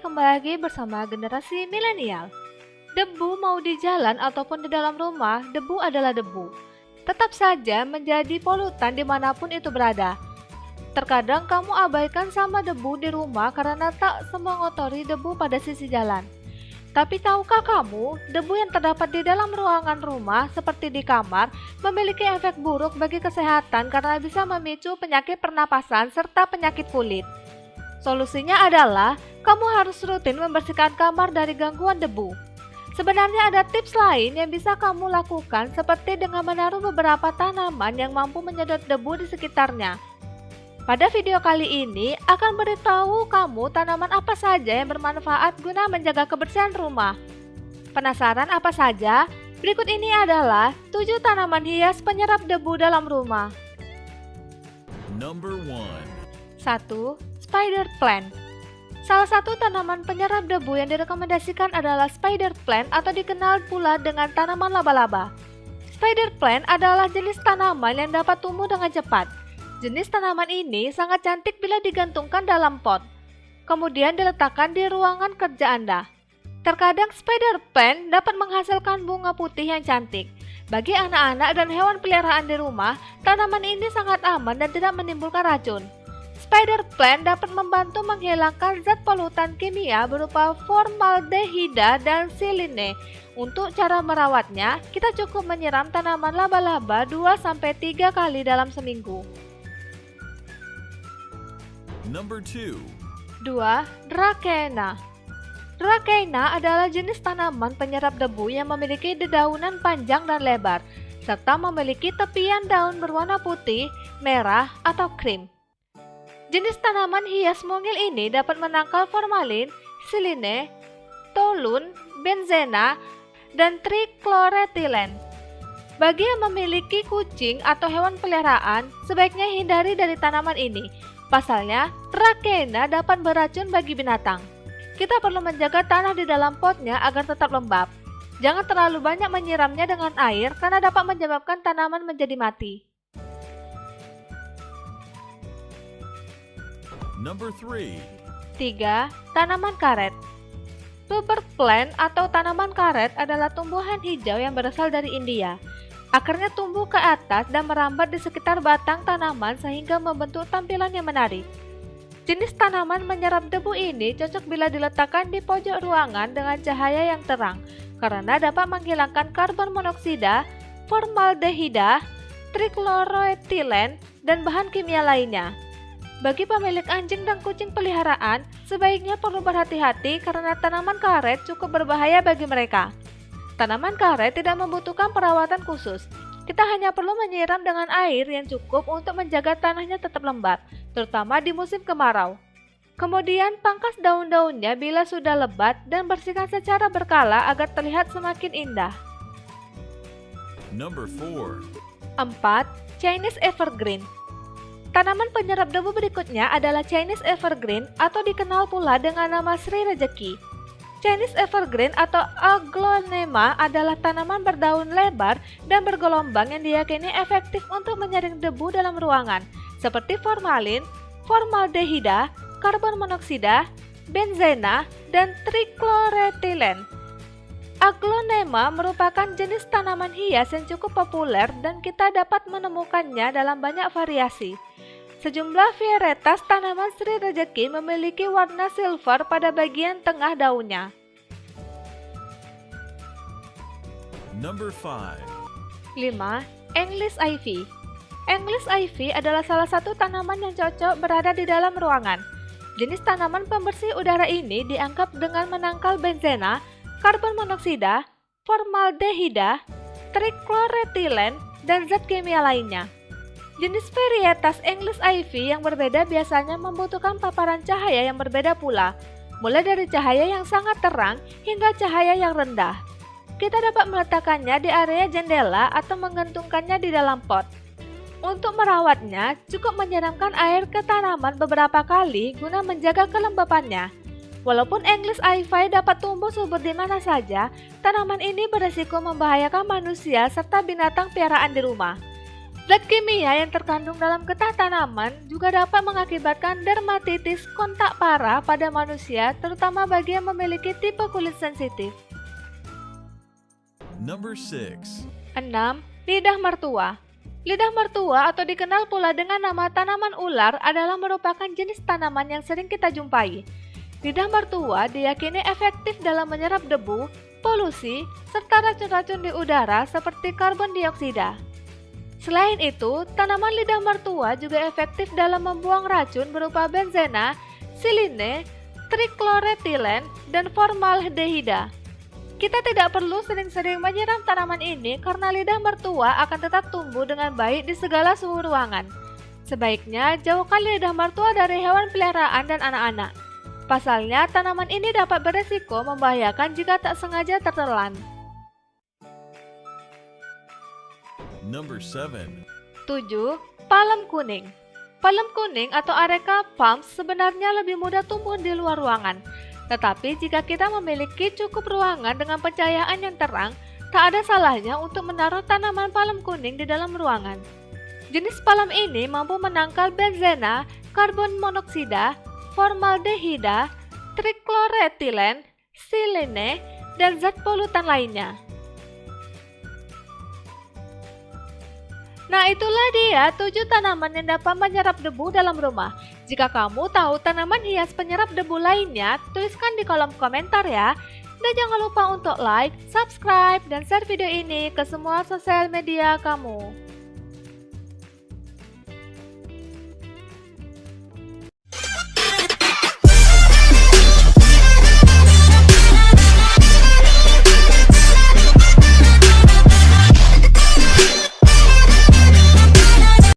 kembali lagi bersama generasi milenial. Debu mau di jalan ataupun di dalam rumah, debu adalah debu. Tetap saja menjadi polutan dimanapun itu berada. Terkadang kamu abaikan sampah debu di rumah karena tak mengotori debu pada sisi jalan. Tapi tahukah kamu, debu yang terdapat di dalam ruangan rumah seperti di kamar memiliki efek buruk bagi kesehatan karena bisa memicu penyakit pernapasan serta penyakit kulit. Solusinya adalah kamu harus rutin membersihkan kamar dari gangguan debu. Sebenarnya ada tips lain yang bisa kamu lakukan seperti dengan menaruh beberapa tanaman yang mampu menyedot debu di sekitarnya. Pada video kali ini akan beritahu kamu tanaman apa saja yang bermanfaat guna menjaga kebersihan rumah. Penasaran apa saja? Berikut ini adalah 7 tanaman hias penyerap debu dalam rumah. Number 1. 1. Spider plant. Salah satu tanaman penyerap debu yang direkomendasikan adalah spider plant atau dikenal pula dengan tanaman laba-laba. Spider plant adalah jenis tanaman yang dapat tumbuh dengan cepat. Jenis tanaman ini sangat cantik bila digantungkan dalam pot, kemudian diletakkan di ruangan kerja Anda. Terkadang spider plant dapat menghasilkan bunga putih yang cantik. Bagi anak-anak dan hewan peliharaan di rumah, tanaman ini sangat aman dan tidak menimbulkan racun. Spider plant dapat membantu menghilangkan zat polutan kimia berupa formaldehida dan silene. Untuk cara merawatnya, kita cukup menyiram tanaman laba-laba 2-3 kali dalam seminggu. Number 2. 2. Dracaena. Dracaena adalah jenis tanaman penyerap debu yang memiliki dedaunan panjang dan lebar, serta memiliki tepian daun berwarna putih, merah, atau krim. Jenis tanaman hias mungil ini dapat menangkal formalin, silene, toluen, benzena, dan trichloretilen. Bagi yang memiliki kucing atau hewan peliharaan, sebaiknya hindari dari tanaman ini. Pasalnya, Dracaena dapat beracun bagi binatang. Kita perlu menjaga tanah di dalam potnya agar tetap lembab. Jangan terlalu banyak menyiramnya dengan air karena dapat menyebabkan tanaman menjadi mati. Number 3. 3. Tanaman karet. Rubber plant atau tanaman karet adalah tumbuhan hijau yang berasal dari India. Akarnya tumbuh ke atas dan merambat di sekitar batang tanaman sehingga membentuk tampilan yang menarik. Jenis tanaman menyerap debu ini cocok bila diletakkan di pojok ruangan dengan cahaya yang terang karena dapat menghilangkan karbon monoksida, formaldehida, trichloroetilen, dan bahan kimia lainnya. Bagi pemilik anjing dan kucing peliharaan, sebaiknya perlu berhati-hati karena tanaman karet cukup berbahaya bagi mereka. Tanaman karet tidak membutuhkan perawatan khusus. Kita hanya perlu menyiram dengan air yang cukup untuk menjaga tanahnya tetap lembab, terutama di musim kemarau. Kemudian pangkas daun-daunnya bila sudah lebat dan bersihkan secara berkala agar terlihat semakin indah. Number 4. 4. Chinese evergreen. Tanaman penyerap debu berikutnya adalah Chinese evergreen atau dikenal pula dengan nama Sri Rejeki. Chinese evergreen atau aglonema adalah tanaman berdaun lebar dan bergelombang yang diyakini efektif untuk menyaring debu dalam ruangan, seperti formalin, formaldehida, karbon monoksida, benzena, dan trichloretilen. Aglonema merupakan jenis tanaman hias yang cukup populer dan kita dapat menemukannya dalam banyak variasi. Sejumlah varietas tanaman Sri Rejeki memiliki warna silver pada bagian tengah daunnya. Number 5. 5. English ivy. English ivy adalah salah satu tanaman yang cocok berada di dalam ruangan. Jenis tanaman pembersih udara ini dianggap dengan menangkal benzena, karbon monoksida, formaldehida, trichloretilen, dan zat kimia lainnya. Jenis varietas English ivy yang berbeda biasanya membutuhkan paparan cahaya yang berbeda pula, mulai dari cahaya yang sangat terang hingga cahaya yang rendah. Kita dapat meletakkannya di area jendela atau menggantungkannya di dalam pot. Untuk merawatnya, cukup menyiramkan air ke tanaman beberapa kali guna menjaga kelembapannya. Walaupun English ivy dapat tumbuh subur di mana saja, tanaman ini beresiko membahayakan manusia serta binatang piaraan di rumah. Zat kimia yang terkandung dalam getah tanaman juga dapat mengakibatkan dermatitis kontak parah pada manusia, terutama bagi yang memiliki tipe kulit sensitif. Number 6. 6. Lidah mertua. Lidah mertua atau dikenal pula dengan nama tanaman ular adalah merupakan jenis tanaman yang sering kita jumpai. Lidah mertua diyakini efektif dalam menyerap debu, polusi, serta racun-racun di udara seperti karbon dioksida. Selain itu, tanaman lidah mertua juga efektif dalam membuang racun berupa benzena, siline, trikloretilen, dan formaldehida. Kita tidak perlu sering-sering menyiram tanaman ini karena lidah mertua akan tetap tumbuh dengan baik di segala suhu ruangan. Sebaiknya jauhkan lidah mertua dari hewan peliharaan dan anak-anak. Pasalnya, tanaman ini dapat beresiko membahayakan jika tak sengaja tertelan. Number 7. 7. Palem kuning. Palem kuning atau Areca palms sebenarnya lebih mudah tumbuh di luar ruangan. Tetapi jika kita memiliki cukup ruangan dengan pencahayaan yang terang, tak ada salahnya untuk menaruh tanaman palem kuning di dalam ruangan. Jenis palem ini mampu menangkal benzena, karbon monoksida, formaldehida, trikloretilen, siline, dan zat polutan lainnya. Nah, itulah dia 7 tanaman yang dapat menyerap debu dalam rumah. Jika kamu tahu tanaman hias penyerap debu lainnya, tuliskan di kolom komentar ya. Dan jangan lupa untuk like, subscribe, dan share video ini ke semua sosial media kamu.